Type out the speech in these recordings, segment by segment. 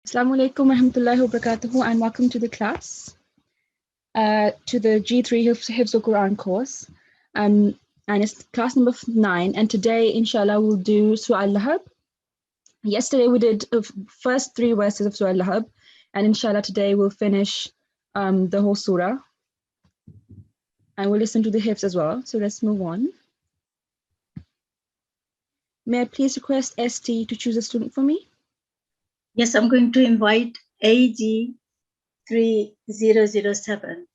Assalamu alaikum warahmatullahi wabarakatuh and welcome to the class, to the G3 Hifz-ul-Qur'an course. And it's class number 9, and today inshallah we'll do Surah Al-Lahab. Yesterday we did the first 3 verses of Surah Al-Lahab, and inshallah today we'll finish the whole surah. And we'll listen to the Hifz as well. So let's move on. May I please request ST to choose a student for me? Yes, I'm going to invite AG 3007.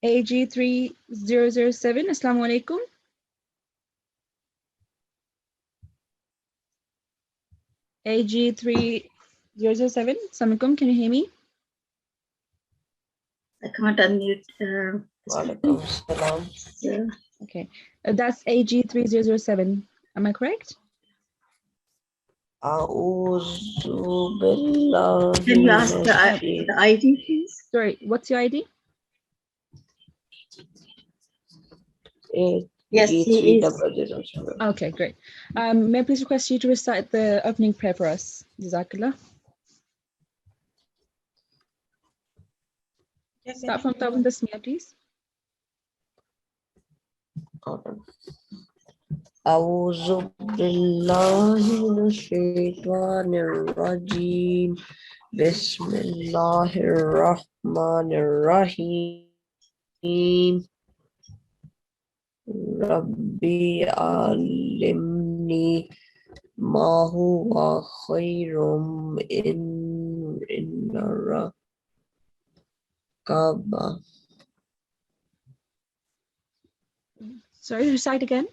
AG 3007, Assalamu alaikum. AG 3007, Assalamu alaikum, can you hear me? I can't unmute. Okay, that's AG 3007. Am I correct? Can you ask the ID, please? Sorry, what's your ID? Yes, he is. Okay, great. May I please request you to recite the opening prayer for us? Jazakallah. Start from Tawbah Tasmiyah, please. أعوذ بالله من الشيطان الرجيم بسم الله الرحمن الرحيم ربي علمني ما هو خير إن ركب. Sorry, recite again.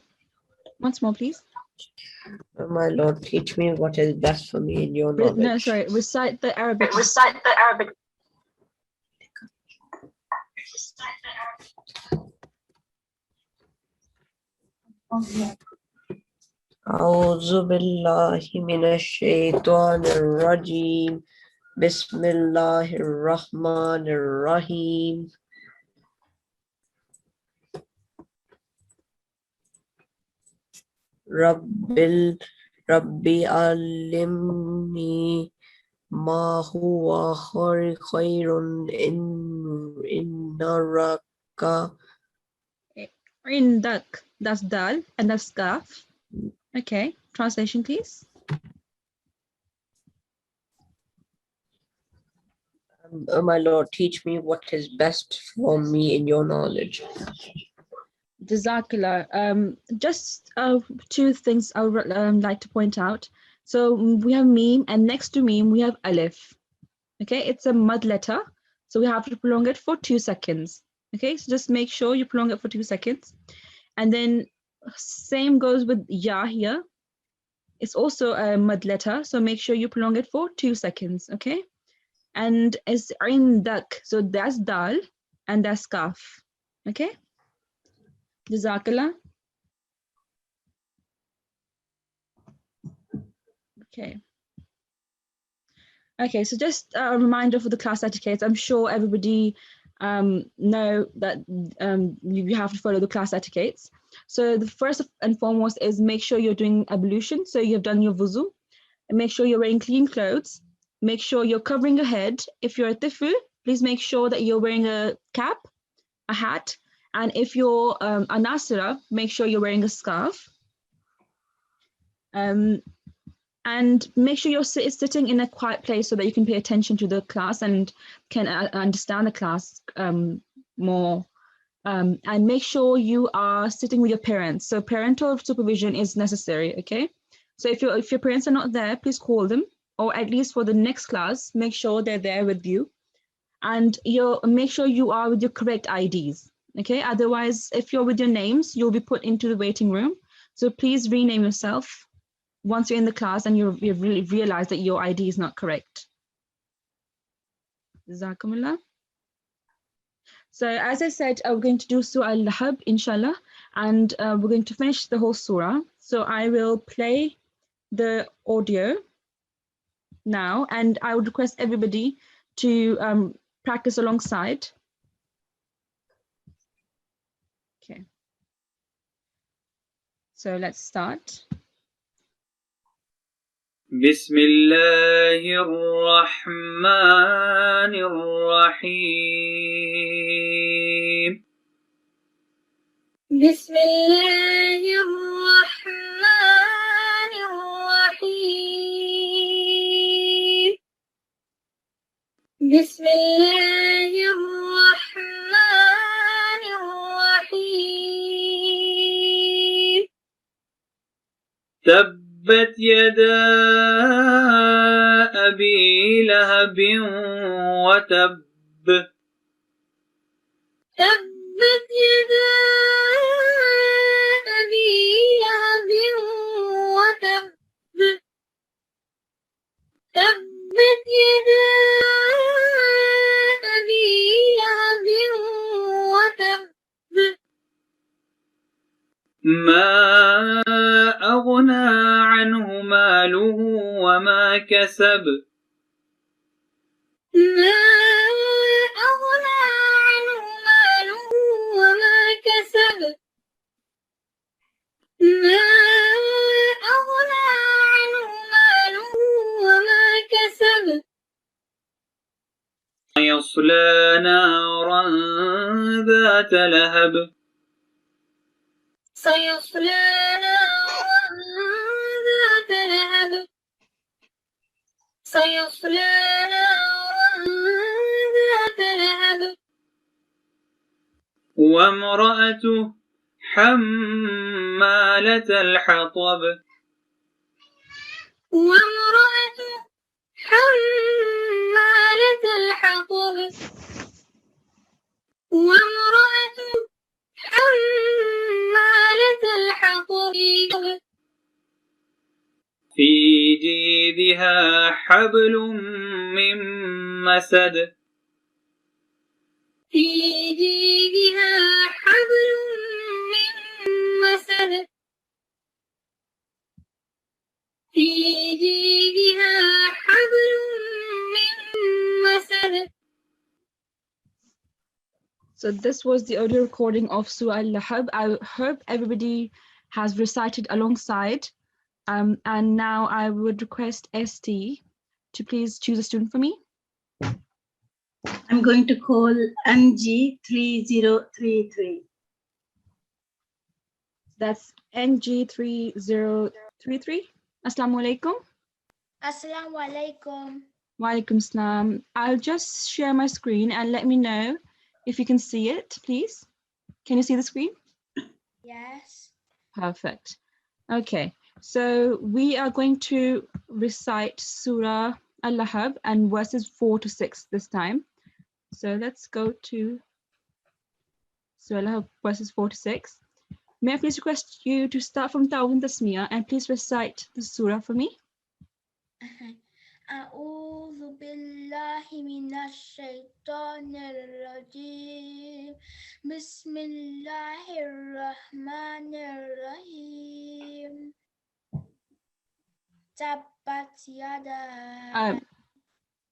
Once more, please. My Lord, teach me what is best for me in your knowledge. No, sorry, recite the Arabic. Recite the Arabic. أعوذ بالله من الشيطان الرجيم بسم الله الرحمن الرحيم ربي علمني ما هو خير إن Indak, that's dal, and that's kaf. Okay, translation, please. My Lord, teach me what is best for me in your knowledge. Jazakallah. Just 2 things I would like to point out. So we have meme, and next to meme we have alif. Okay, it's a mud letter, so we have to prolong it for 2 seconds. Okay, so just make sure you prolong it for 2 seconds. And then same goes with ya here. It's also a mud letter, so make sure you prolong it for 2 seconds. Okay, and it's indak, so that's dal and that's kaf. Okay, Jazakallah. Okay, so just a reminder for the class etiquette. I'm sure everybody know that you have to follow the class etiquettes. So the first and foremost is make sure you're doing ablution. So you've done your wuzu, and make sure you're wearing clean clothes. Make sure you're covering your head. If you're a tifu, please make sure that you're wearing a cap, a hat. And if you're a nasira, make sure you're wearing a scarf. And make sure you're sitting in a quiet place so that you can pay attention to the class and can understand the class more. And make sure you are sitting with your parents. So parental supervision is necessary, okay? So if your parents are not there, please call them, or at least for the next class, make sure they're there with you. And make sure you are with your correct IDs, okay? Otherwise, if you're with your names, you'll be put into the waiting room. So please rename yourself once you're in the class and you've really realized that your ID is not correct. Jazakumullah. So as I said, we're going to do Surah Al-Lahab, inshallah, and we're going to finish the whole surah. So I will play the audio now, and I would request everybody to practice alongside. Okay. So let's start. بسم الله الرحمن الرحيم بسم الله الرحمن الرحيم بسم الله الرحمن الرحيم تبت يدا أبي لهب وتب تبت يدا أبي لهب وتب تبت يدا أبي لهب وتب ما أغنى عنه ماله وما كسب ما أغنى عنه ماله وما كسب ما أغنى عنه ماله وما كسب يصلى نارا ذات لهب سيصلى نارا ذات لهب سيصلى نارا ذات لهب وامرأته حمالة الحطب وامرأته حمالة الحطب وامرأته حمالة الحطب في جيدها حبل من مسد في جيدها حبل من مسد في جيدها حبل من مسد. So this was the audio recording of Surah Al-Lahab. I hope everybody has recited alongside. And now I would request ST to please choose a student for me. I'm going to call NG3033. That's NG3033. Assalamu alaikum. Assalamu alaikum. Wa alaikum salam. I'll just share my screen and let me know if you can see it, please. Can you see the screen? Yes. Perfect. Okay, so we are going to recite Surah Al-Lahab and verses 4 to 6 this time. So let's go to Surah Al-Lahab verses 4 to 6. May I please request you to start from Tawun Tasmiyah and please recite the surah for me? أعوذ بالله من الشيطان الرجيم بسم الله الرحمن الرحيم تبت يدا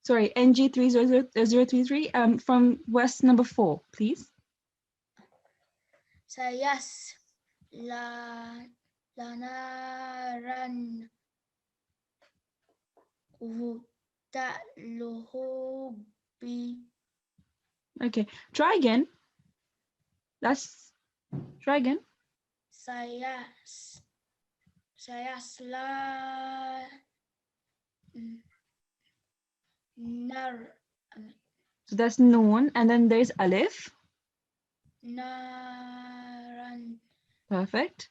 Sorry, NG3033 from verse number 4, please. سيصلى نارا Okay, try again. Try again. سيصلى نار So that's noon, and then there's alif. نارا Perfect.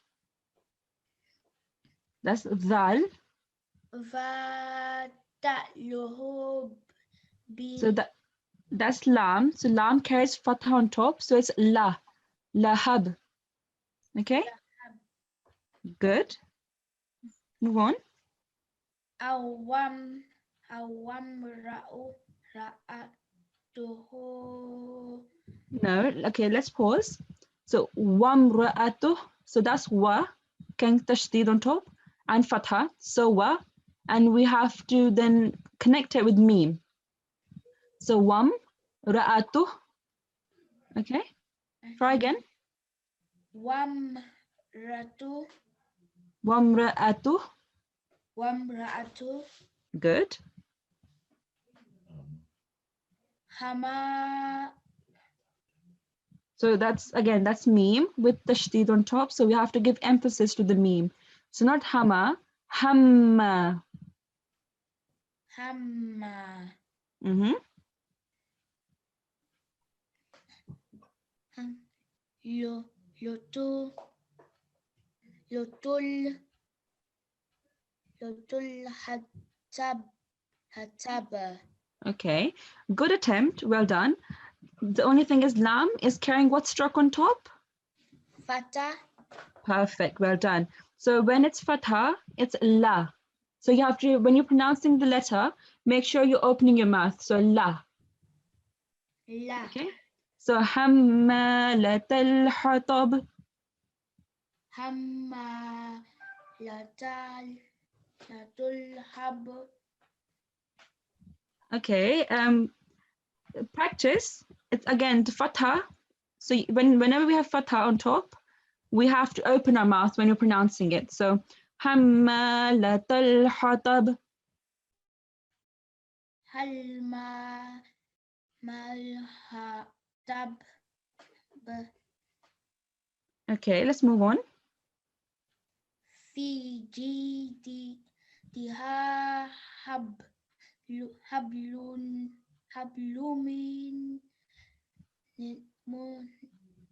That's dhal. So that's lam. So lam carries fatha on top. So it's la, lahab. Okay. Good. Move on. No. Okay. Let's pause. So wamra'atuh. So that's wa, can tashdid on top, and fatha. So wa, and we have to then connect it with meme. So wamra'atuh. Okay. Try again. Wamra'atuh. Wamra'atuh. Wamra'atu. Good. Hama. So that's meme with tashdid on top. So we have to give emphasis to the meme. So not hama, hamma. Hamma. Lutul. Hatab. Okay, good attempt. Well done. The only thing is lam is carrying what stroke on top? Fatah. Perfect. Well done. So when it's fatha, it's la. So you have to, when you're pronouncing the letter, make sure you're opening your mouth. So la. La. Okay. So hammalatal hatab. Hamma. Latul hab. Okay. Practice. It's again the fatha. So whenever we have fatha on top, we have to open our mouth when you're pronouncing it. So hammalatal hatab. Halma. Malhatab. Okay, let's move on. Fiji diha hablumin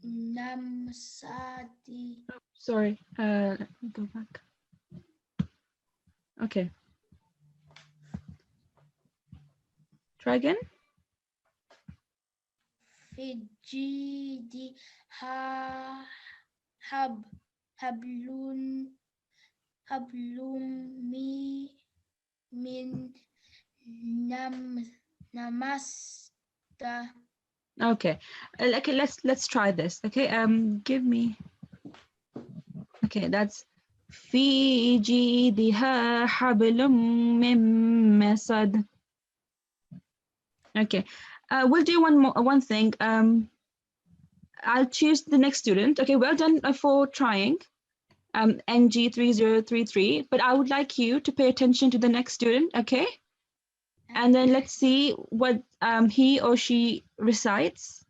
namsati. Sorry, let me go back. Okay. Try again. Fiji diha hablumi min namasta. Okay. Okay, let's try this. Okay, give me. Okay, that's Fiji diha hablum mim masad. Okay, we'll do one thing. I'll choose the next student. Okay, well done for trying. NG3033, but I would like you to pay attention to the next student, okay? And then let's see what he or she recites,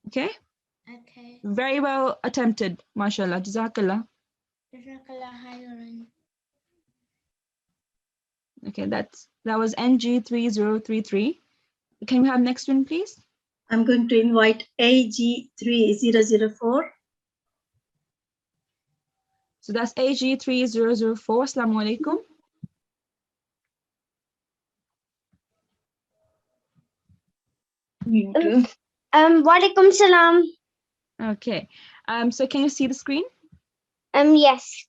okay? Okay. Very well attempted, mashallah, jazakallah. Jazakallah khairan. Okay, that was NG3033. Can we have next one, please? I'm going to invite AG3004. So that's AG3004. Assalamu alaikum. Walaikum salam. Okay. So can you see the screen? Yes.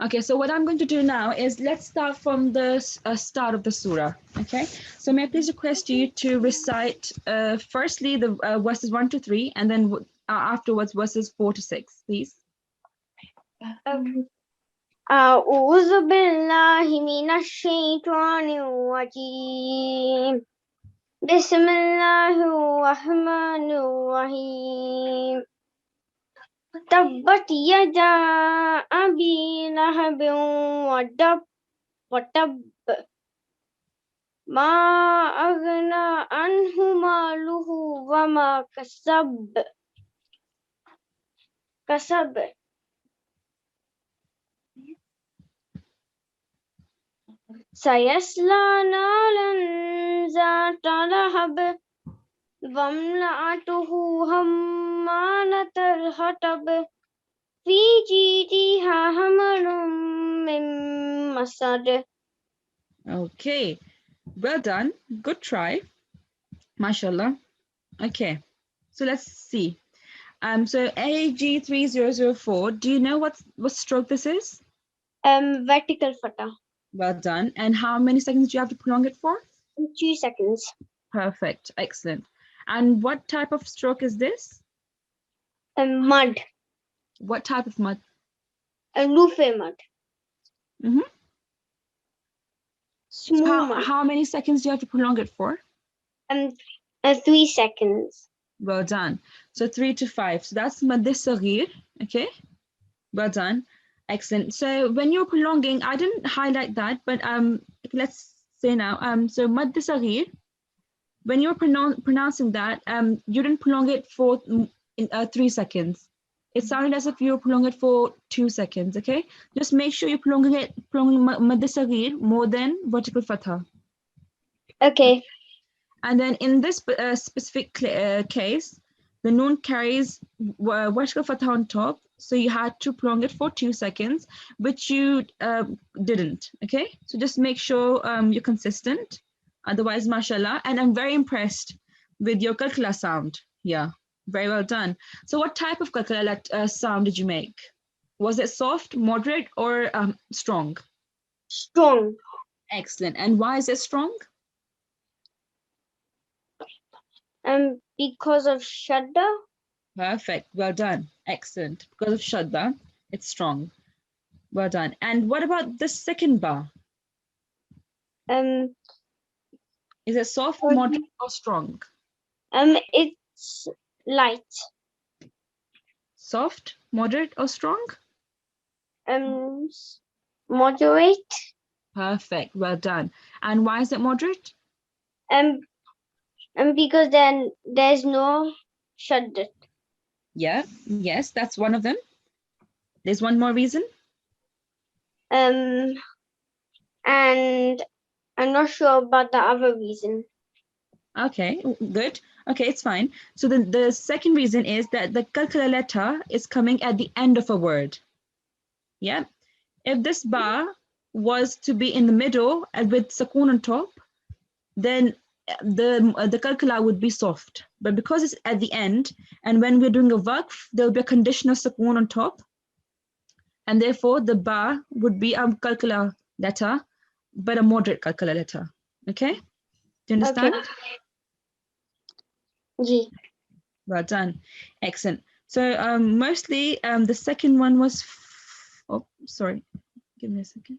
Okay, so what I'm going to do now is let's start from the start of the surah. Okay, so may I please request you to recite firstly the verses 1 to 3, and then afterwards verses 4 to 6, please. أعوذ بالله من الشيطان الرجيم بسم الله الرحمن الرحيم تبت يدا أبي لهب وتب ما أغنى عنه ماله وما كسب سيصلى نارا ذات لهب وامرأته حمالة الحطب في جيدها حبل من مسد. Okay, well done, good try, mashallah. Okay, so let's see. So AG3004, do you know what stroke this is? Vertical fatah. Well done. And how many seconds do you have to prolong it for? 2 seconds. Perfect, excellent. And what type of stroke is this? Mud. What type of mud? Lufe mud. Smooth So mud. how many seconds do you have to prolong it for? 3 seconds. Well done. So 3 to 5. So that's mad saghir. Okay. Well done. Excellent. So when you're prolonging, I didn't highlight that, but let's say now, so Mad Saghir, when you're pronouncing that, you didn't prolong it for 3 seconds. It sounded as if you prolong it for 2 seconds, okay? Just make sure you're prolonging Mad Saghir more than vertical fatha. Okay. And then in this specific case, the noon carries vertical fatha on top, so you had to prolong it for 2 seconds, which you didn't, okay? So just make sure you're consistent. Otherwise, mashallah. And I'm very impressed with your kalkala sound. Yeah, very well done. So what type of kalkala sound did you make? Was it soft, moderate, or strong? Strong. Excellent. And why is it strong? Because of shadda. Perfect. Well done. Excellent. Because of shadda, it's strong. Well done. And what about the second ba? Is it soft, moderate, or strong? It's light. Soft, moderate, or strong? Moderate. Perfect. Well done. And why is it moderate? Because then there's no shadda. Yeah. Yes, that's one of them. There's one more reason. And I'm not sure about the other reason. Okay, good. Okay, it's fine. So the second reason is that the kalkala letter is coming at the end of a word. Yeah. If this ba was to be in the middle and with sukoon on top, then the kalkala would be soft. But because it's at the end, and when we're doing a waqf, there'll be a conditional sukoon on top, and therefore the ba would be a kalkala letter, but a moderate kalkala letter. Okay? Do you understand? Okay. Ji. Well done. Excellent. So mostly the second one was, oh, sorry. Give me a second.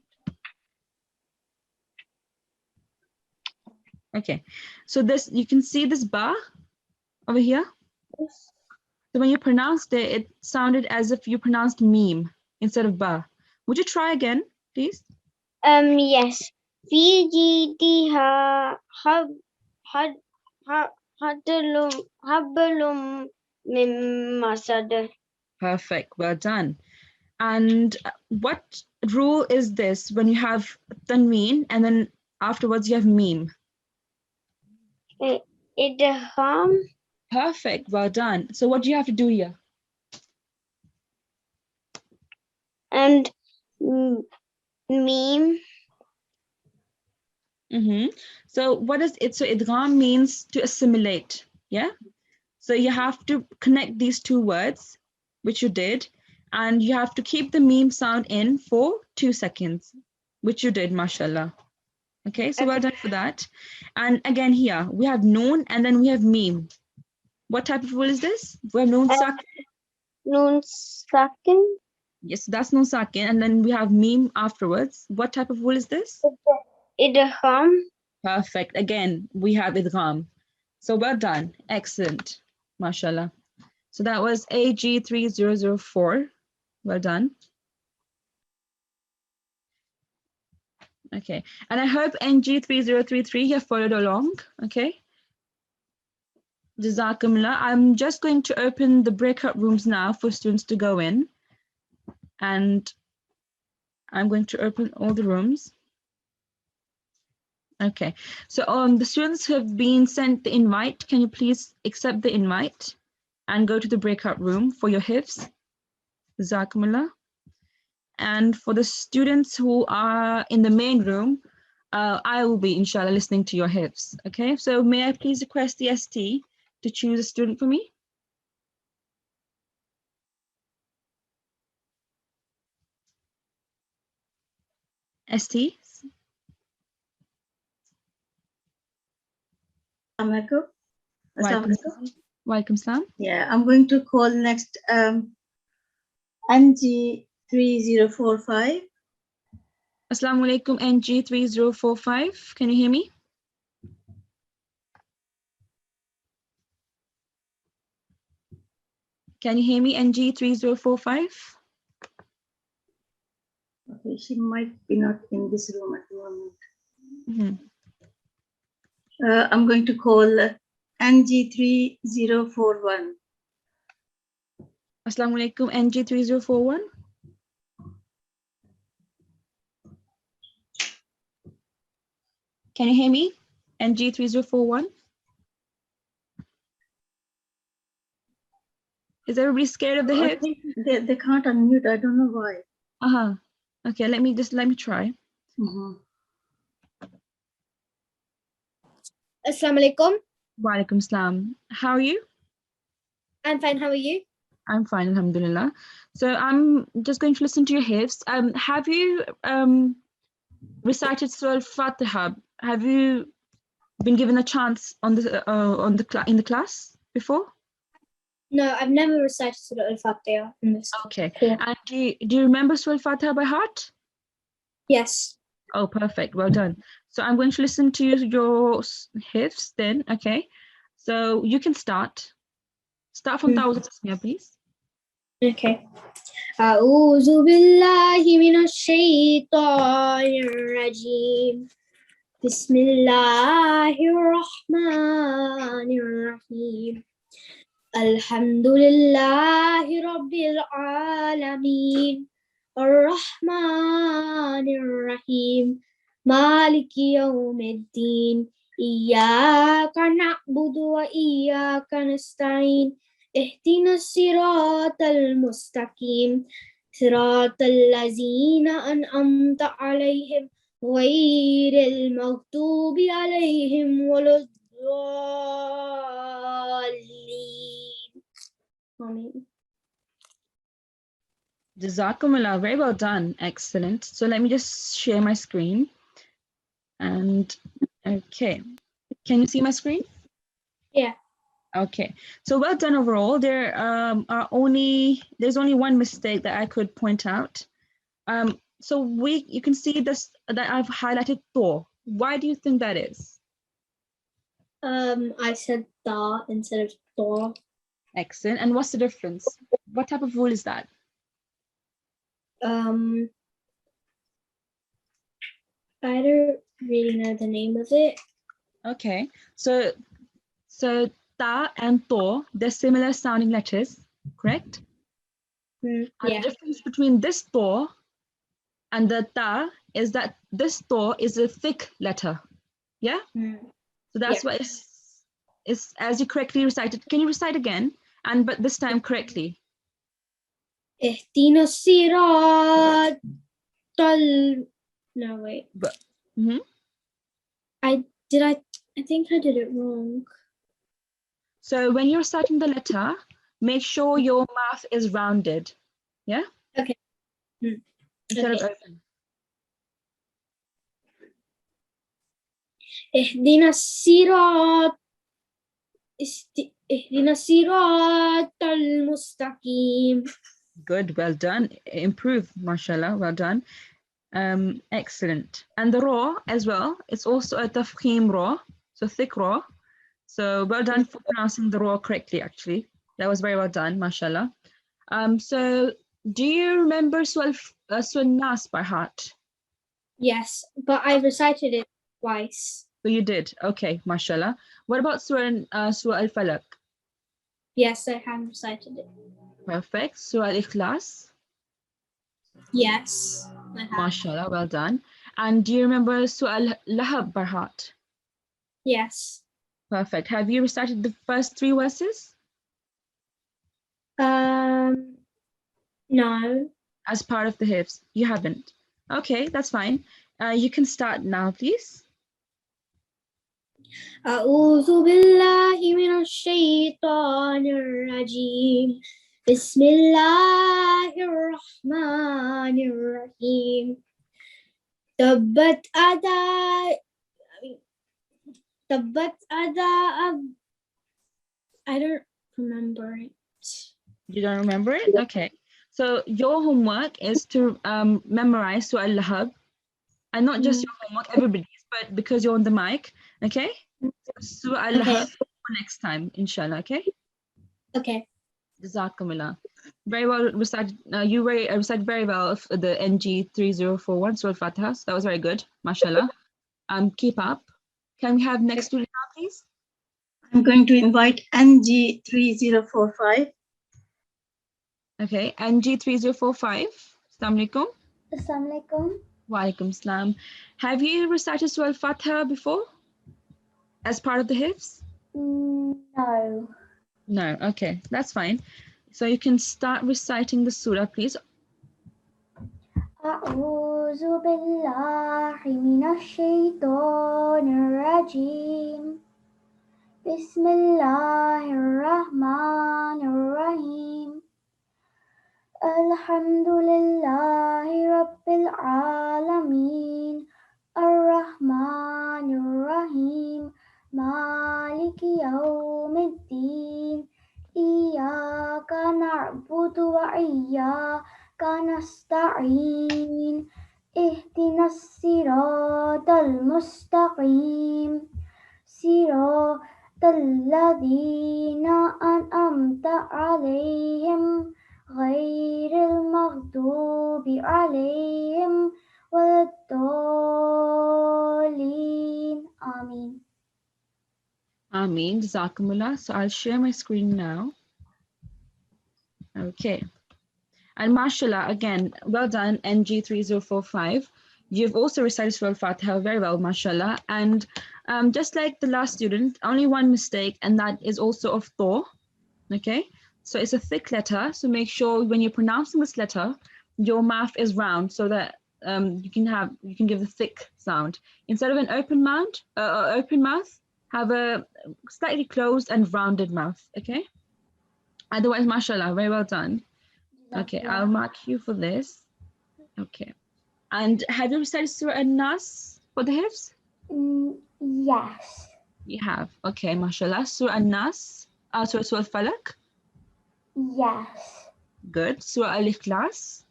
Okay. So this, you can see this ba over here. So when you pronounced it, it sounded as if you pronounced meme instead of ba. Would you try again, please? Yes. Fijidiha hablum min masad. Perfect. Well done. And what rule is this when you have tanween and then afterwards you have meme? Idgham. Perfect. Well done. So what do you have to do here? And meme. So what is it? So idgham means to assimilate. Yeah. So you have to connect these two words, which you did, and you have to keep the meme sound in for 2 seconds, which you did, mashallah. Okay, so well done for that. And again here, we have noon and then we have meme. What type of rule is this? We have noon sakin. Noon sakin. Yes, that's noon sakin. And then we have meme afterwards. What type of rule is this? Idgham. Perfect. Again, we have idgham. So well done. Excellent. Mashallah. So that was AG3004. Well done. Okay. And I hope NG3033 have followed along. Okay. Jazakumullah. I'm just going to open the breakout rooms now for students to go in. And I'm going to open all the rooms. Okay. So the students who have been sent the invite, can you please accept the invite and go to the breakout room for your hifz? Jazakumullah. And for the students who are in the main room, I will be, inshallah, listening to your hifz. Okay, so may I please request the ST to choose a student for me? ST? Assalamualaikum. Welcome, Salam. Yeah, I'm going to call next NG3045. Assalamu alaikum, NG3045. Can you hear me? Can you hear me, NG3045? Okay, she might be not in this room at the moment. Mhm. I'm going to call NG3041. Assalamu alaikum, NG3041. Can you hear me? NG3041. Is everybody scared of the I hips? think they can't unmute. I don't know why. Okay, let me try. Mhm. Assalamu alaikum. Wa alaikum salam. How are you? I'm fine. How are you? I'm fine, alhamdulillah. So I'm just going to listen to your hifz. Have you recited Surah Al-Fatiha? Have you been given a chance in the class before? No, I've never recited Surah Al-Fatiha in this Okay. course. And do you remember Surah Al-Fatiha by heart? Yes. Oh, perfect. Well done. So I'm going to listen to your hifz then. Okay. So you can start. Start from Ta'awuz Tasmiyah, please. Okay. أعوذ بالله من الشيطان الرجيم. بسم الله الرحمن الرحيم. الحمد لله رب العالمين. الرحمن الرحيم. مالك يوم الدين. إياك نعبد وإياك نستعين. اهدنا الصراط المستقيم. صراط الذين أنعمت عليهم غير المغضوب عليهم ولا الضالين. Amen. Jazakumullah, very well done. Excellent. So let me just share my screen. And okay, can you see my screen? Yeah. Okay, so well done overall. There's only one mistake that I could point out. So you can see this that I've highlighted Thor. Why do you think that is? I said da instead of Thor. Excellent. And what's the difference? What type of rule is that? I don't really know the name of it. Okay, so ta and to, they're similar sounding letters, correct? And Yeah. the difference between this to and the ta is that this to is a thick letter. Yeah? So that's why it's as you correctly recited. Can you recite again? But this time correctly. اهدنا الصراط No, wait. I think I did it wrong. So when you're reciting the letter, make sure your mouth is rounded. Yeah? Okay. Instead of Okay. open. اهدنا الصراط المستقيم. Good, well done. Improve, mashallah, well done. Excellent. And the ra as well, it's also a tafkhim ra, so thick ra. So well done for pronouncing the ra correctly, actually. That was very well done, mashallah. So do you remember Surah Nas by heart? Yes, but I recited it twice. So you did, okay, mashallah. What about Surah Al-Falaq? Yes, I have recited it. Perfect. Surah Al-Ikhlas? Yes, I have. Mashallah, well done. And do you remember Surah Al-Lahab by heart? Yes. Perfect. Have you recited the first 3 verses? No. As part of the hifz? You haven't. Okay, that's fine. You can start now, please. أعوذ بالله من الشيطان الرجيم. بسم الله الرحمن الرحيم. تبت أدا I don't remember it. You don't remember it? Okay. So your homework is to memorize Surah Al-Lahab. And not just your homework, everybody's, but because you're on the mic. Okay? Surah Al-Lahab for next time, inshallah, okay? Okay. Jazakumullah. Very well recited. You recited very well of the NG 3041 Surah Al-Fatiha. So that was very good. MashaAllah. Keep up. Can we have next student now, please? I'm going to invite NG 3045. Okay, NG 3045. Assalamu alaikum. Assalamu alaikum. Wa alaikum salam. Have you recited Surah Al-Fatiha before? As part of the Hifz? No. No, okay, that's fine. So you can start reciting the surah, please. أعوذ بالله من الشيطان الرجيم بسم الله الرحمن الرحيم الحمد لله رب العالمين الرحمن الرحيم مالك يوم الدين إياك نعبد وإياك نستعين اهدنا الصراط المستقيم صراط الذين أنعمت عليهم غير المغضوب عليهم ولا الضالين آمين. Ameen. Jazakumullah. So I'll share my screen now. Okay. And mashallah, again, well done, NG 3045. You've also recited Surah Al-Fatiha very well, mashallah. And just like the last student, only one mistake, and that is also of Tho. Okay. So it's a thick letter. So make sure when you're pronouncing this letter, your mouth is round so that you can give the thick sound. Instead of an open mouth, have a slightly closed and rounded mouth, okay? Otherwise, mashallah, very well done. Okay, I'll mark you for this. Okay. And have you recited Surah An-Nas for the Hifz? Yes. You have. Okay, mashallah. Surah An-Nas, Surah Al-Falaq? Yes. Good. Surah Al-Ikhlas?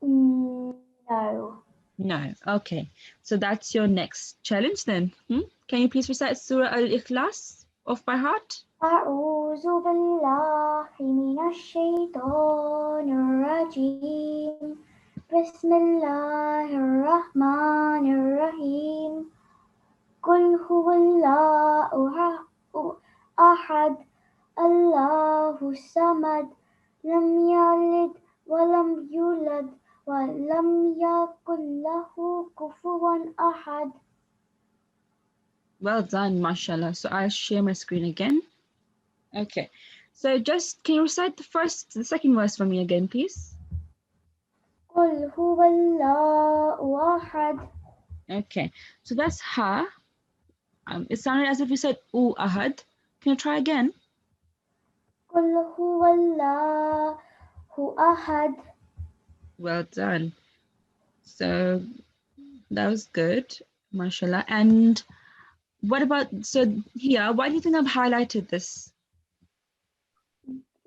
No. No. Okay. So that's your next challenge then. Can you please recite Surah Al-Ikhlas off by heart? أعوذ بالله من الشيطان الرجيم بسم الله الرحمن الرحيم قل هو الله أحد الله الصمد لم يلد ولم يولد ولم يكن له كفوا أحد. Well done, mashallah. So I'll share my screen again. Okay. So just, can you recite the second verse for me again, please? قل هو الله أحد. Okay. So that's ha. It sounded as if you said u ahad. Can you try again? قل هو الله أحد. Well done. So that was good, mashallah. And what about, so here, why do you think I've highlighted this?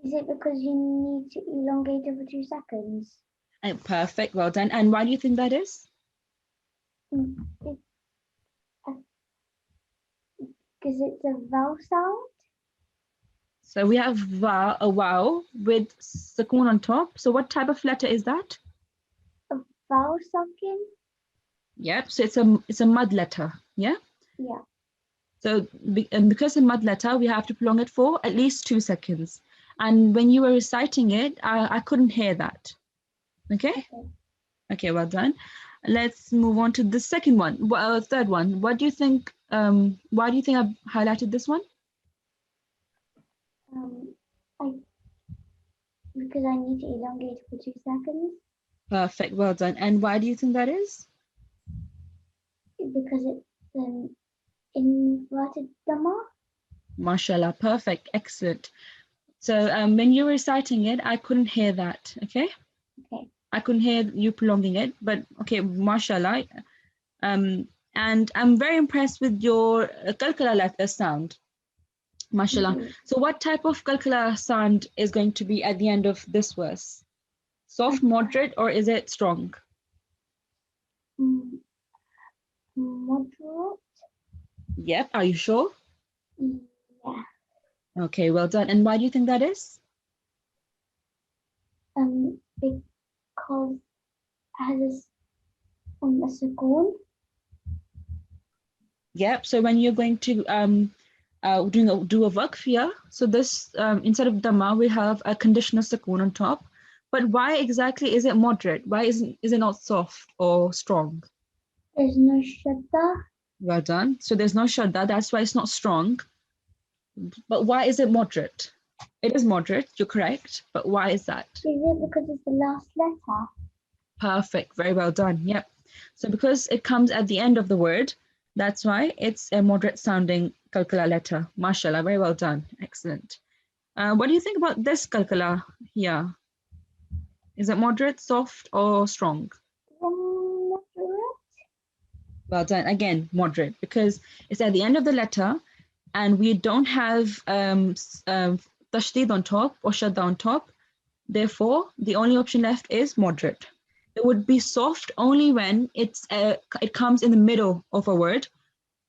Is it because you need to elongate it for 2 seconds? Perfect, well done. And why do you think that is? Because it's a vowel sound. So we have a vowel with sukoon on top. So what type of letter is that? A vowel sunken? Yep. So it's a mud letter. Yeah. Yeah. So because a mud letter, we have to prolong it for at least 2 seconds. And when you were reciting it, I couldn't hear that. Okay. Okay. Well done. Let's move on to the second one. Third one. What do you think? Why do you think I've highlighted this one? Because I need to elongate for 2 seconds. Perfect. Well done. And why do you think that is? Because it's an inverted dhamma. Mashallah. Perfect. Excellent. So when you were reciting it, I couldn't hear that. Okay. Okay. I couldn't hear you prolonging it, but okay, mashallah. And I'm very impressed with your kalkala letter sound. Mashallah. So what type of kalkala sound is going to be at the end of this verse? Soft, moderate, or is it strong? Moderate. Yep. Are you sure? Yeah. Okay, well done. And why do you think that is? السكون. Yep. So when you're going to do a waqf here, so this instead of dhamma we have a conditional sukoon on top. But why exactly is it moderate? Why is it not soft or strong? There's no shadda. Well done. So there's no shadda. That's why it's not strong. But why is it moderate? It is moderate. You're correct. But why is that? Is it because it's the last letter? Perfect. Very well done. Yep. So because it comes at the end of the word, that's why it's a moderate sounding kalkala letter. Mashallah. Very well done. Excellent. What do you think about this kalkala here? Is it moderate, soft, or strong? Moderate. Well done. Again, moderate, because it's at the end of the letter and we don't have tashdid on top or shadda on top. Therefore, the only option left is moderate. It would be soft only when it comes in the middle of a word,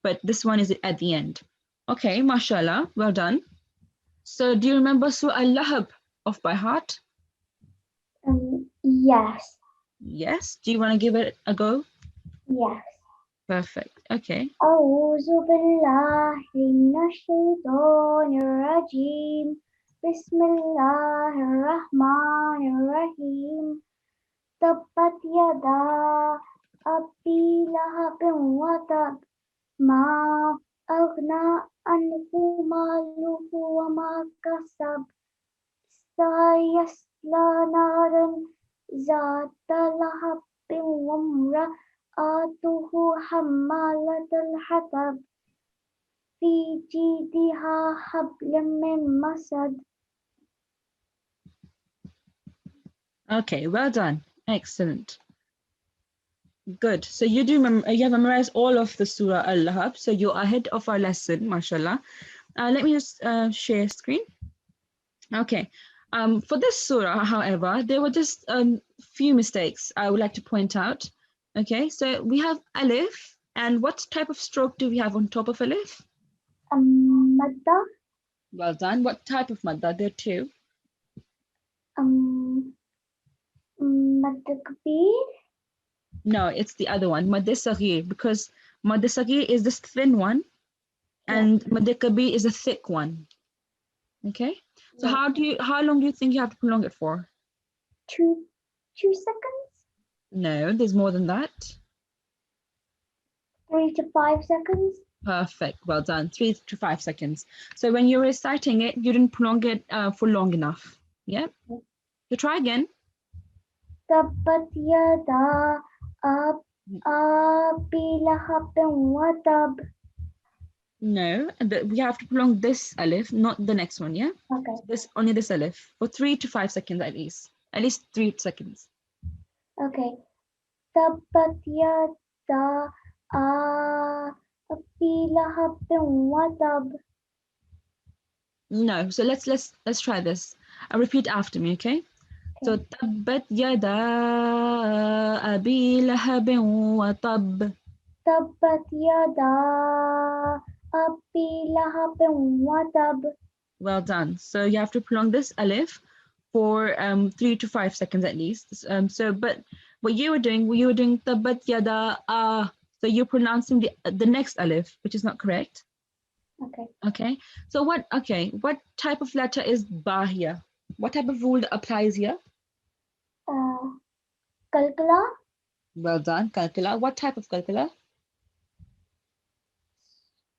but this one is at the end. Okay, mashallah, well done. So do you remember Surah Al-Lahab off by heart? Yes. Yes. Do you want to give it a go? Yes. Perfect. Okay. أعوذ بالله من الشيطان الرجيم بسم الله الرحمن الرحيم تبت يدا أبي لهب وتب ما أغنى عنه ماله وما كسب سيصلى نارا ذات لهب وامرأته حمالة الحطب في جيدها حبل من مسد. Okay, well done. Excellent. Good. So you have memorized all of the Surah Al-Lahab. So you're ahead of our lesson, mashallah. Let me just share screen. Okay. For this surah, however, there were just few mistakes I would like to point out. Okay, so we have alif, and what type of stroke do we have on top of alif? Madda. Well done. What type of madda? There are two. Madda kabir. No, it's the other one, madda saghir, because madda saghir is this thin one, and madda kabir is a thick one. Okay, so how long do you think you have to prolong it for? 2 seconds. No, there's more than that. 3 to 5 seconds. Perfect. Well done. 3 to 5 seconds. So when you're reciting it, you didn't prolong it for long enough. Yeah. So try again. Tabbat yada abi lahabin wa tab. No, we have to prolong this alif, not the next one. Yeah. Okay. Only this alif for 3 to 5 seconds at least. At least 3 seconds. Okay. Tabbat yada abi lahabin wa tab. No. So let's try this. I'll repeat after me. Okay. So tabbat yada abi lahabin wa tab. Tabbat yada abi lahabin wa tab. Well done. So you have to prolong this alif for 3 to 5 seconds at least. But what you were doing tabbat yada so you're pronouncing the next alif, which is not correct. Okay. Okay. So what type of letter is ba here? What type of rule applies here? Kalkala. Well done, kalkala. What type of kalkala?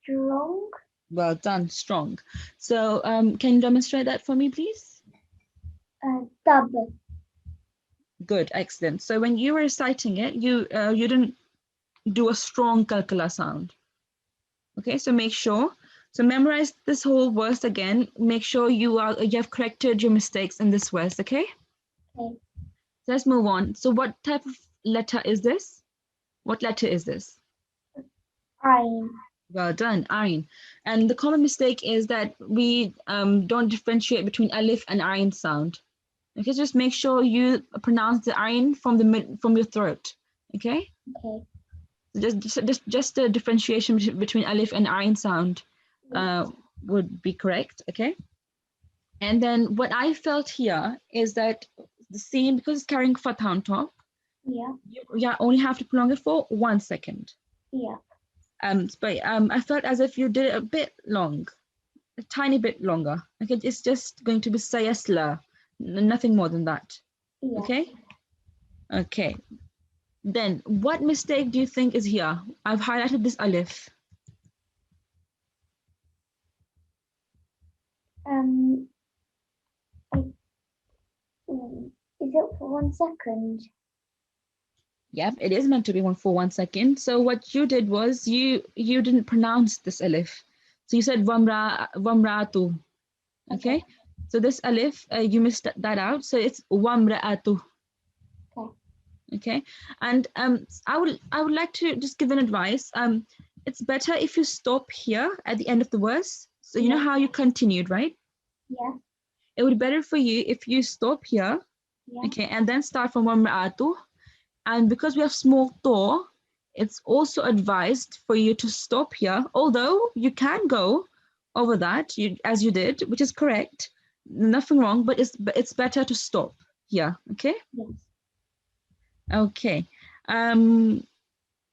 Strong. Well done, strong. So can you demonstrate that for me, please? Tab. Good, excellent. So when you were reciting it, you didn't do a strong kalkala sound. Okay, so make sure. So memorize this whole verse again. Make sure you have corrected your mistakes in this verse. Okay. Okay. So let's move on. So what type of letter is this? What letter is this? Ayn. Well done, ayn. And the common mistake is that we don't differentiate between alif and ayn sound. Okay, just make sure you pronounce the ayn from your throat. Okay. Okay. Just the differentiation between alif and ayn sound would be correct. Okay. And then what I felt here is that the scene, because it's carrying fatha on top, Yeah. You only have to prolong it for 1 second. Yeah. But I felt as if you did it a bit long, a tiny bit longer. Okay, it's just going to be sayasla, nothing more than that. Yeah. Okay. Okay. Then what mistake do you think is here? I've highlighted this alif. Is it for 1 second? Yep, it is meant to be one for 1 second. So what you did was you didn't pronounce this alif. So you said wamra'atu. Okay. So this alif, you missed that out. So it's wamra'atu. Okay. Okay. And I would like to just give an advice. It's better if you stop here at the end of the verse. So you know how you continued, right? Yeah. It would be better for you if you stop here. Yeah. Okay, and then start from wamra'atu. And because we have small to, it's also advised for you to stop here, although you can go over that as you did, which is correct, nothing wrong, but it's better to stop here. Okay. Yes. Okay.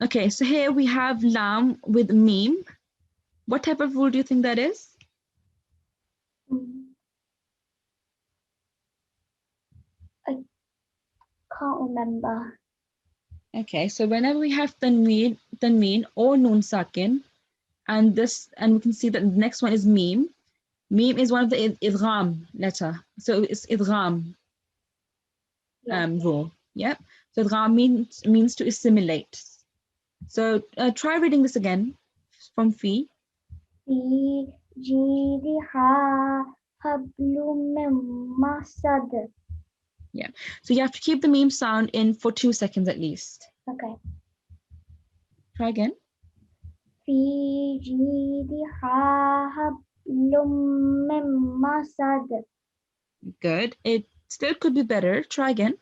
Okay, so here we have lam with meme. What type of rule do you think that is? I can't remember. Okay, so whenever we have tanween or nun sakin, and we can see that the next one is meme. Meme is one of the idgham letter, so it's idgham rule. Yep. So idgham means to assimilate. So try reading this again from Fi. Fi jidha hablum min masad. Yeah. So you have to keep the meme sound in for 2 seconds at least. Okay. Try again. Fi jidha hablum min masad. Good. It still could be better. Try again.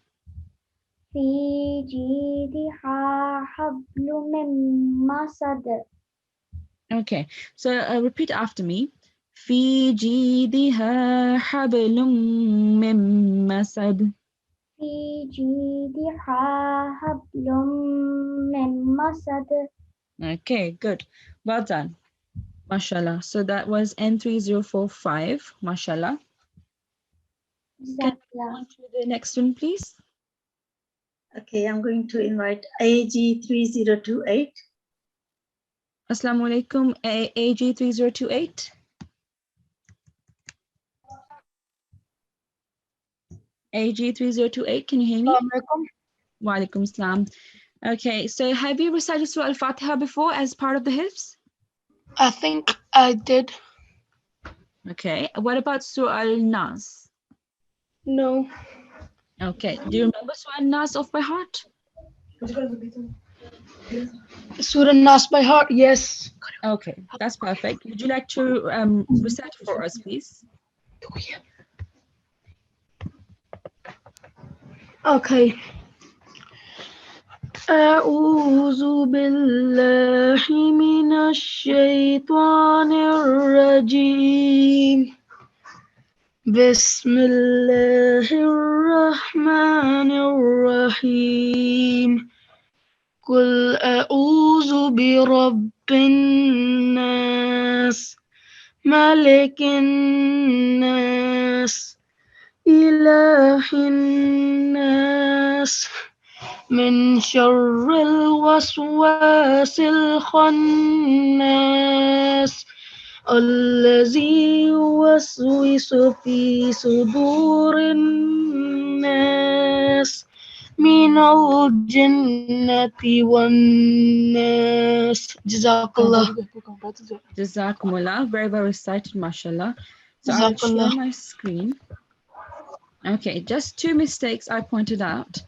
Fi jidha hablum min masad. Okay. So repeat after me. Fi jidha hablum min masad. Fi jidha hablum min masad. Okay, good. Well done. Mashallah. So that was N3045. Mashallah. Can you go on to the next one, please? Okay, I'm going to invite AG3028. Assalamu alaikum, AG3028. AG3028, can you hear me? Wa alaikum salam. Okay, so have you recited Surah Al-Fatiha before as part of the Hifz? I think I did. Okay, what about Surah Al-Nas? No. Okay, do you remember Surah Al-Nas off by heart? Surah Nas by heart, yes. Okay, that's perfect. Would you like to recite it for us, please? Okay. أعوذ بالله من الشيطان الرجيم بسم الله الرحمن الرحيم قل أعوذ برب الناس ملك الناس إله الناس من شر الوسواس الخناس الذي يوسوس في صدور الناس من الجنة والناس جزاك الله. Jazakumullah, very well recited, mashallah. So I'll share my screen. Okay, just 2 mistakes I pointed out.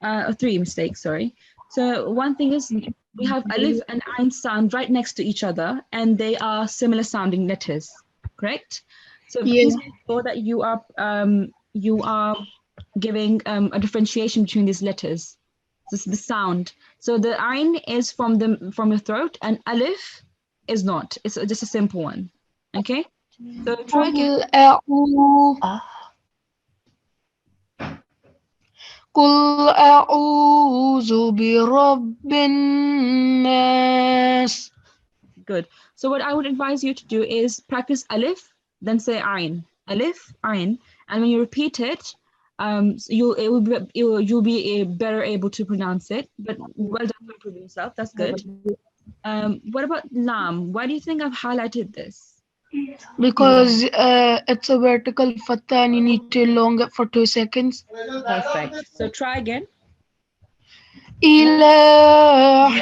3 mistakes, sorry. So one thing is we have alif and ain sound right next to each other, and they are similar sounding letters, correct? So please make sure that you are giving a differentiation between these letters. This is the sound. So the ain is from your throat, and alif is not. It's just a simple one. Okay. So try again. قل أعوذ برب الناس. Good. So what I would advise you to do is practice alif, then say ayn. Alif, ayn. And when you repeat it, you'll be better able to pronounce it. But well done for improving yourself. That's good. What about lam? Why do you think I've highlighted this? Because it's a vertical fatha and you need to elongate it for 2 seconds. Perfect. So try again. إله.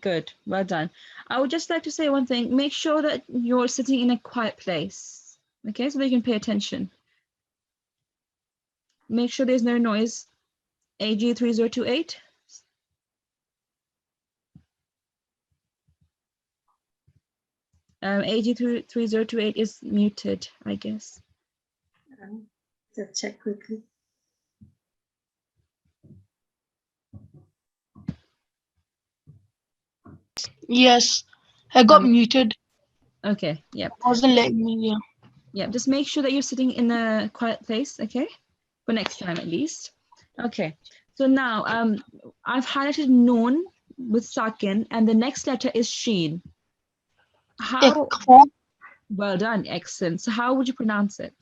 Good. Well done. I would just like to say one thing. Make sure that you're sitting in a quiet place. Okay, so that you can pay attention. Make sure there's no noise. AG3028. AG3028 is muted, I guess. Just check quickly. Yes, I got muted. Okay, yep. Wasn't letting me, yeah. Yeah, just make sure that you're sitting in a quiet place, okay? For next time at least. Okay, so now I've highlighted noon with sakin and the next letter is sheen. How? Well done, excellent. So how would you pronounce it?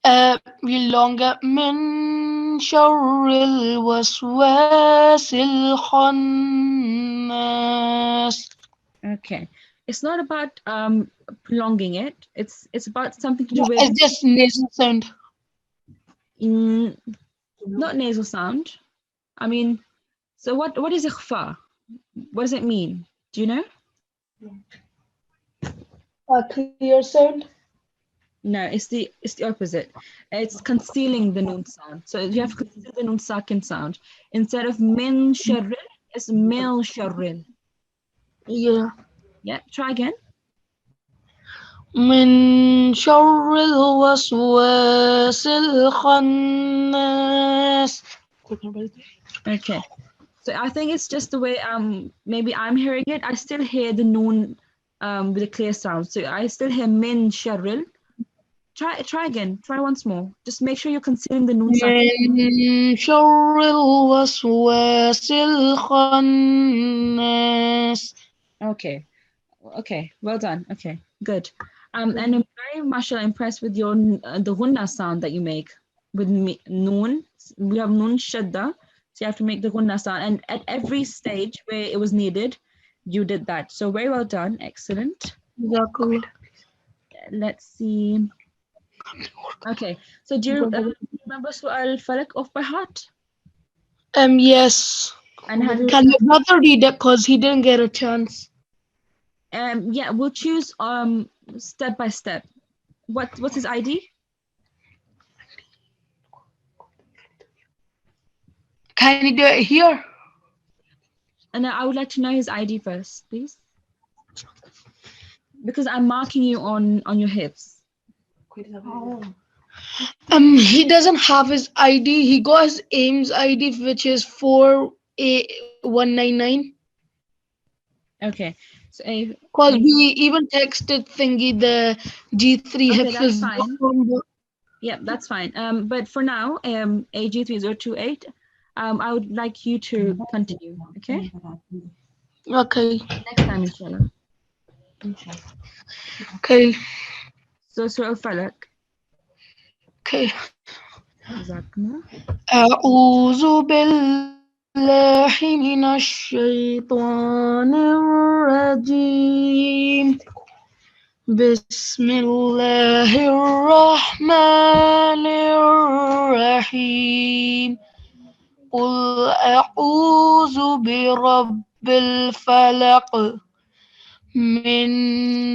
Elongate من شر الوسواس الخناس. Okay, it's not about prolonging it. It's about something to do with. It's just nasal sound. Not nasal sound. I mean, so what is ikhfa? What does it mean? Do you know? A clear sound. No, it's the opposite. It's concealing the noon sound. So you have to conceal the noon sakin sound. Instead of min sharril, it's mil sharril. Yeah. Yeah, try again. من شر الوسواس الخناس. Okay. So I think it's just the way maybe I'm hearing it. I still hear the noon with a clear sound. So I still hear min sharril. Try again. Try once more. Just make sure you're concealing the noon sound. من شر الوسواس الخناس. Okay. Okay. Well done. Okay. Good. And I'm very mashallah impressed with your the gunna sound that you make with noon. We have noon shadda. So you have to make the gunna sound. And at every stage where it was needed, you did that. So very well done. Excellent. Let's see. Okay, so do you remember Surah Al-Falaq off by heart? Yes. And can your brother read it because he didn't get a chance? Yeah, we'll choose step by step. What's his ID? Can you do it here? And I would like to know his ID first, please, because I'm marking you on your hips. He doesn't have his ID. He got his AIMS ID, which is 48199. Okay, so because we even texted thingy the G3 that's fine. Hifz-ul-Qur'an. Yeah, that's fine. But for now, AG3028, I would like you to continue. Okay. Okay. Next time, inshallah. Okay. So Surah Al-Falaq. Okay. أعوذ بالله من الشيطان الرجيم بسم الله الرحمن الرحيم قل أعوذ برب الفلق من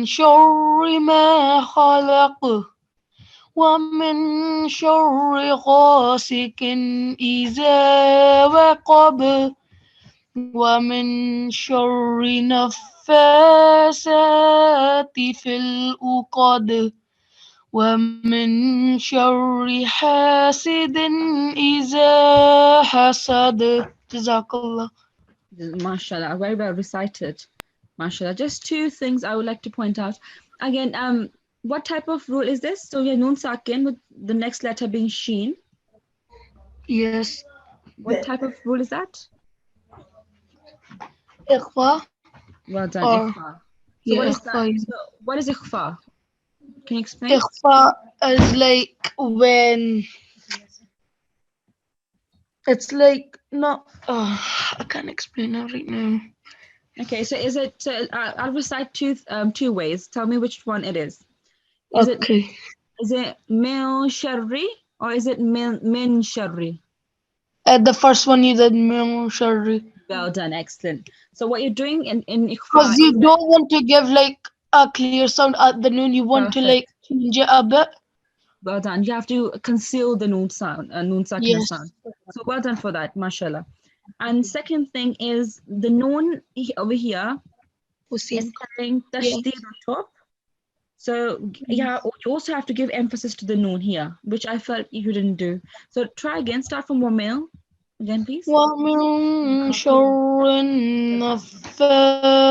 شر ما خلق ومن شر غاسق إذا وقب ومن شر نفاثات في العقد ومن شر حاسد إذا حسد. Jazakallah. MashaAllah, very well recited. MashaAllah. Just two things I would like to point out. Again, what type of rule is this? So we have noon sakin with the next letter being sheen. Yes. What type of rule is that? Ikhfa. Well done, Or ikhfa. So yeah, what is that? ikhfa. So what is ikhfa? Can you explain? Ikhfa is like when it's like not. I can't explain it right now. Okay, so is it? So I'll recite two ways. Tell me which one it is. Is Okay. it min sharri or is it min sharri? The first one you did min sharri. Well done, excellent. So what you're doing in ikhfa Because is you that, don't want to give like a clear sound at the noon. You want to like change it a bit. well done. You have to conceal the noon sound, noon sakina Yes. sound. So well done for that, mashallah. And second thing is the noon over here is Hussein. carrying tashdid on top. So yeah, you also have to give emphasis to the noon here, which I felt you didn't do. So try again. Start from Wamil again, please. ومن شر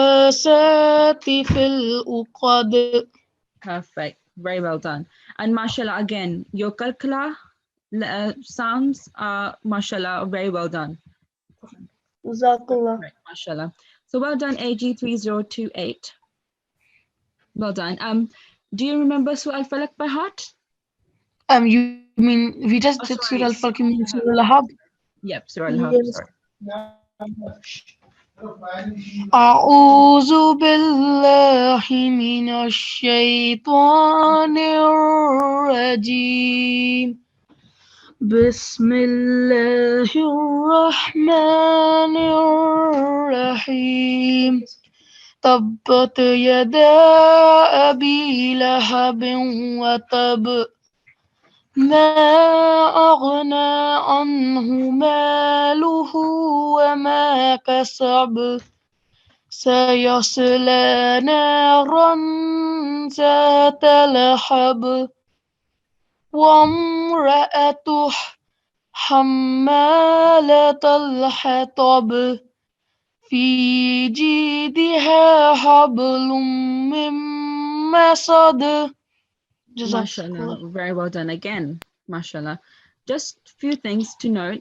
النفاثات في العقد. Perfect. Very well done. And mashallah again, your kalkala sounds are mashallah very well done. Jazakallah. Right, mashallah. So well done, AG3028. Well done. Do you remember Surah Al-Falaq by heart? You mean we just did Surah Al-Falaq, you mean Surah Al-Lahab? Yep, Surah Al-Hab. Yes. Sorry. أعوذ بالله من الشيطان الرجيم بسم الله الرحمن الرحيم تبت يدا أبي لهب وتب ما أغنى عنه ماله وما كسب سيصلى نارا ذات لهب وامرأته حمالة الحطب في جيدها حبل من مسد. Mashallah, very well done again. Mashallah. Just few things to note.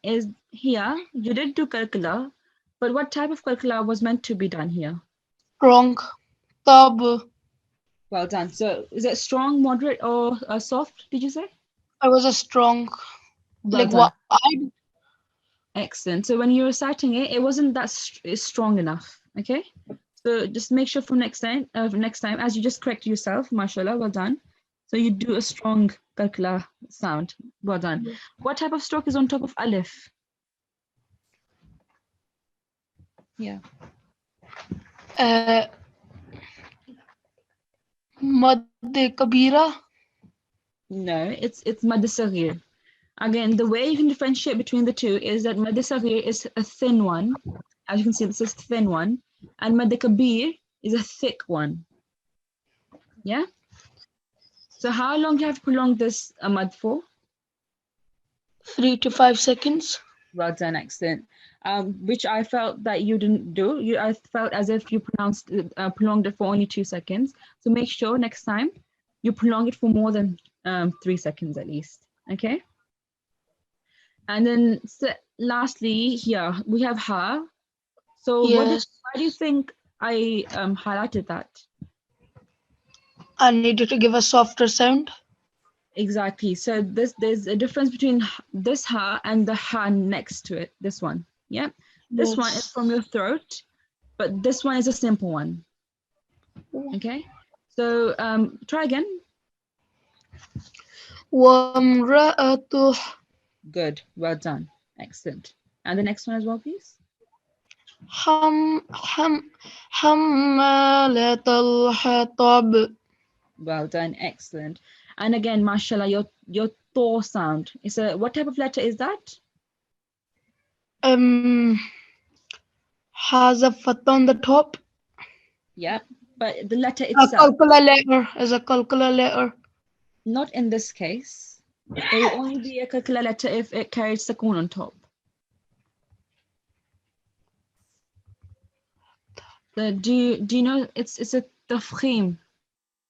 Is here you did do kalkala, but what type of kalkala was meant to be done here? Wrong. Tab. Well done. So is it strong, moderate, or soft? Did you say? I was a strong. Well Like done. what? Excellent. So when you're reciting it, it wasn't that strong enough. Okay. So just make sure for next time, as you just correct yourself, mashallah, well done. So you do a strong kalkala sound. Well done. Yes. What type of stroke is on top of alif? Yeah. Mad Kabira. No, it's mad saghir. Again, the way you can differentiate between the two is that mad saghir is a thin one. As you can see, this is a thin one. And mad kabir is a thick one. Yeah? So how long do you have to prolong this mad for? 3 to 5 seconds. Well done, excellent. Which I felt that you didn't do. I felt as if you prolonged it for only 2 seconds. So make sure next time you prolong it for more than 3 seconds at least. Okay? And then lastly, here we have ha. So Yes. why do you think I highlighted that? I needed to give a softer sound. Exactly. So there's a difference between this ha and the ha next to it. This one. Yeah. This one is from your throat, but this one is a simple one. Okay. So try again. وامرأته. Good. Well done. Excellent. And the next one as well, please. حمالة الحطب. Well done. Excellent. And again, mashallah, your to sound. What type of letter is that? Has a fat on the top. Yeah, but the letter A itself. calculator is a calculator. Not in this case. It will only be a calcula letter if it carries sukoon on top. So do you know it's a tafkhim,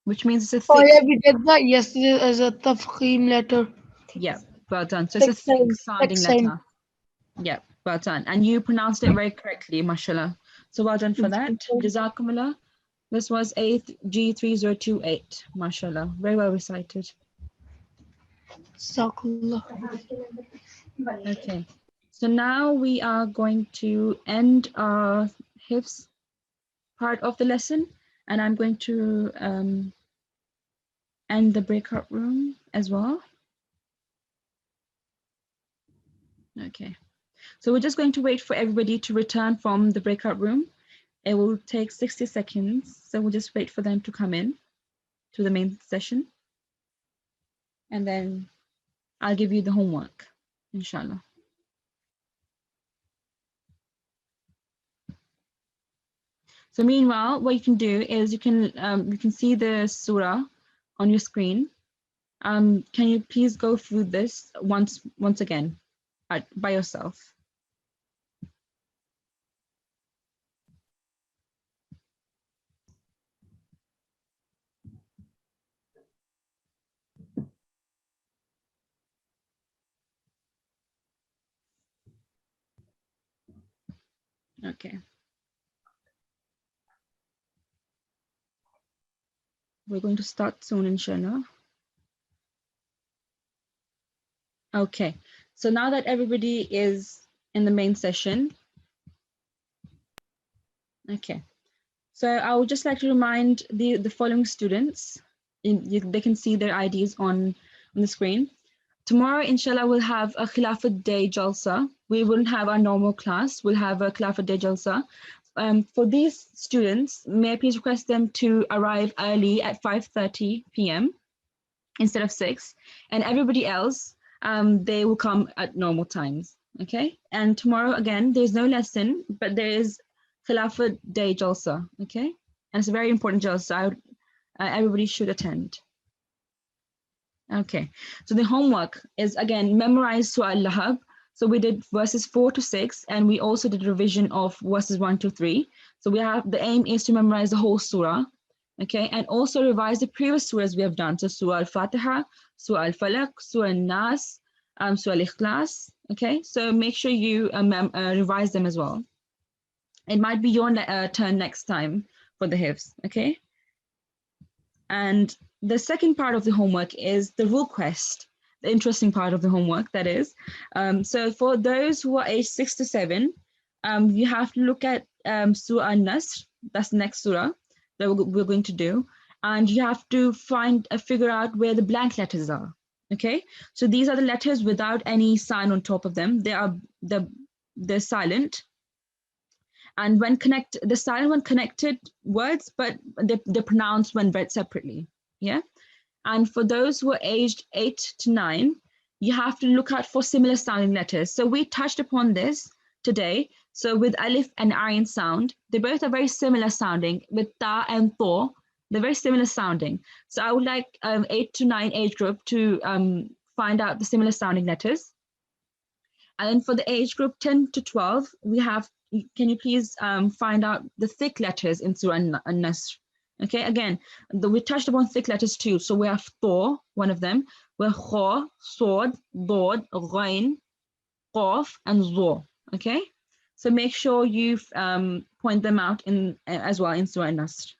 which means it's a Oh thick. yeah, we did that yesterday as a tafkhim letter. Yeah, well done. So it's a thick sounding letter. Yeah, well done. And you pronounced it very correctly, mashallah. So well done for that. Jazakumullah. This was G3028, mashallah. Very well recited. Okay. So now we are going to end our Hifz part of the lesson, and I'm going to end the breakout room as well. Okay. So we're just going to wait for everybody to return from the breakout room. It will take 60 seconds. So we'll just wait for them to come in to the main session. And then I'll give you the homework, inshallah. So meanwhile, what you can do is you can see the surah on your screen. Can you please go through this once again by yourself? Okay. We're going to start soon, inshallah. Okay, so now that everybody is in the main session, okay. So I would just like to remind the following students, they can see their IDs on the screen. Tomorrow, inshallah, we'll have a Khilafat Day Jalsa. We wouldn't have our normal class. We'll have a Khilafat Day Jalsa. For these students, may I please request them to arrive early at 5:30 p.m. instead of 6, and everybody else, they will come at normal times, okay? And tomorrow, again, there's no lesson, but there is Khilafat Day Jalsa, okay? And it's a very important Jalsa. Everybody should attend. Okay, so the homework is, again, memorize Surah Al-Lahab. So we did verses 4 to 6, and we also did revision of verses 1 to 3. So we have, the aim is to memorize the whole surah, okay? And also revise the previous surahs we have done. So Surah Al-Fatiha, Surah Al-Falaq, Surah Al-Nas, Surah Al-Ikhlas, okay? So make sure you revise them as well. It might be your turn next time for the Hifz, okay? And the second part of the homework is the rule quest, the interesting part of the homework, that is. So for those who are aged 6 to 7, you have to look at Surah An-Nasr, that's the next surah that we're going to do. And you have to figure out where the blank letters are, okay? So these are the letters without any sign on top of them. They're silent. And the silent when connected words, but they're pronounced when read separately, yeah? And for those who are aged 8 to 9, you have to look out for similar sounding letters. So we touched upon this today. So with alif and ayn sound, they both are very similar sounding. With ta and tho, they're very similar sounding. So I would like 8 to 9 age group to find out the similar sounding letters. And then for the age group 10 to 12, can you please find out the thick letters in Surah An-Nasr? Okay, again, we touched upon thick letters too. So we have Tho, one of them. We have Kha, Sod, Dod, Ghain, Qaf, and Zo. Okay, so make sure you point them out as well in Surah An-Nasr.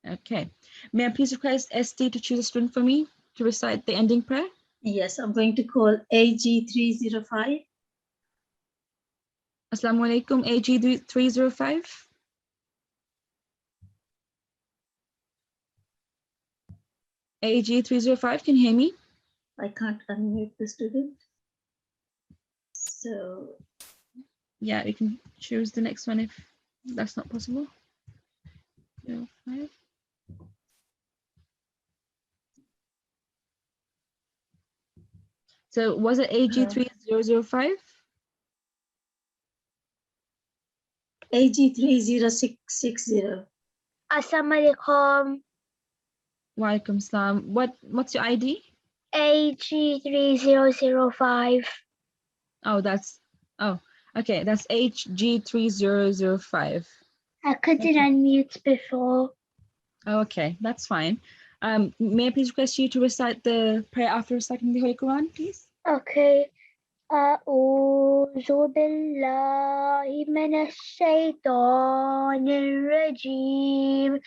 Okay, may I please request ST to choose a student for me to recite the ending prayer? Yes, I'm going to call AG305. Assalamu alaikum, AG305. AG305, can you hear me? I can't unmute the student. So, yeah, you can choose the next one if that's not possible. 05. So was it AG3005? AG3060. Assalamu alaikum. Walaikum salam. What's your ID? AG3005. Oh, okay, that's HG3005. I couldn't unmute before. Okay, that's fine. May I please request you to recite the prayer after reciting the Holy Quran, please? Okay. أعوذ بالله من الشيطان الرجيم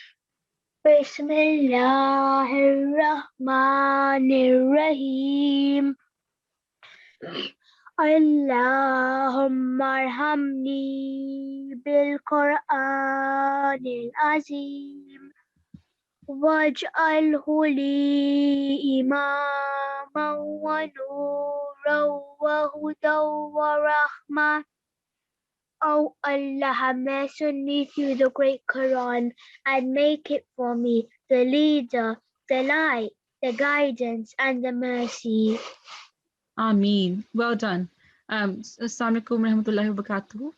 بسم الله الرحمن الرحيم اللهم ارحمني بالقرآن العظيم واجعله لي إماما ونورا وهدى ورحمة. Oh Allah, have mercy on me through the great Quran and make it for me the leader, the light, the guidance and the mercy. Ameen. Well done. Assalamu alaikum wa rahmatullahi wa barakatuh.